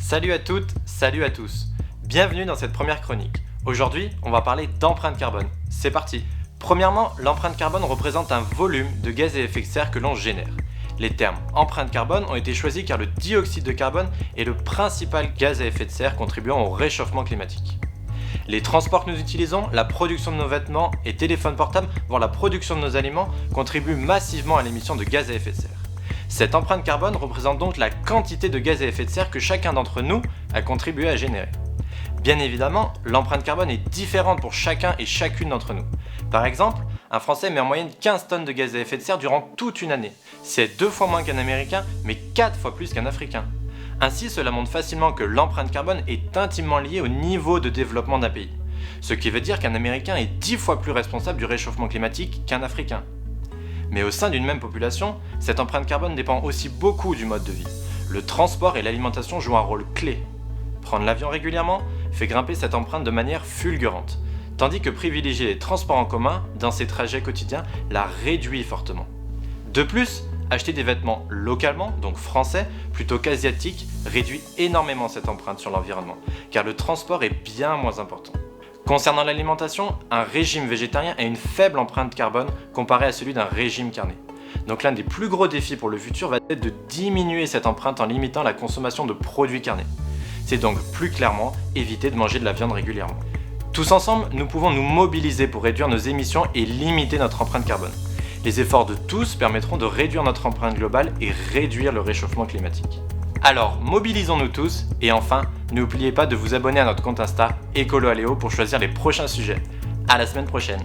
Salut à toutes, salut à tous. Bienvenue dans cette première chronique. Aujourd'hui, on va parler d'empreinte carbone. C'est parti. Premièrement, l'empreinte carbone représente un volume de gaz à effet de serre que l'on génère. Les termes empreinte carbone ont été choisis car le dioxyde de carbone est le principal gaz à effet de serre contribuant au réchauffement climatique. Les transports que nous utilisons, la production de nos vêtements et téléphones portables, voire la production de nos aliments, contribuent massivement à l'émission de gaz à effet de serre. Cette empreinte carbone représente donc la quantité de gaz à effet de serre que chacun d'entre nous a contribué à générer. Bien évidemment, l'empreinte carbone est différente pour chacun et chacune d'entre nous. Par exemple, un Français met en moyenne 15 tonnes de gaz à effet de serre durant toute une année. C'est 2 fois moins qu'un Américain, mais 4 fois plus qu'un Africain. Ainsi, cela montre facilement que l'empreinte carbone est intimement liée au niveau de développement d'un pays. Ce qui veut dire qu'un Américain est 10 fois plus responsable du réchauffement climatique qu'un Africain. Mais au sein d'une même population, cette empreinte carbone dépend aussi beaucoup du mode de vie. Le transport et l'alimentation jouent un rôle clé. Prendre l'avion régulièrement fait grimper cette empreinte de manière fulgurante, tandis que privilégier les transports en commun dans ses trajets quotidiens la réduit fortement. De plus, acheter des vêtements localement, donc français, plutôt qu'asiatiques, réduit énormément cette empreinte sur l'environnement, car le transport est bien moins important. Concernant l'alimentation, un régime végétarien a une faible empreinte carbone comparé à celui d'un régime carné. Donc l'un des plus gros défis pour le futur va être de diminuer cette empreinte en limitant la consommation de produits carnés. C'est donc plus clairement éviter de manger de la viande régulièrement. Tous ensemble, nous pouvons nous mobiliser pour réduire nos émissions et limiter notre empreinte carbone. Les efforts de tous permettront de réduire notre empreinte globale et réduire le réchauffement climatique. Alors, mobilisons-nous tous et enfin, n'oubliez pas de vous abonner à notre compte Insta EcoloAléo pour choisir les prochains sujets. À la semaine prochaine.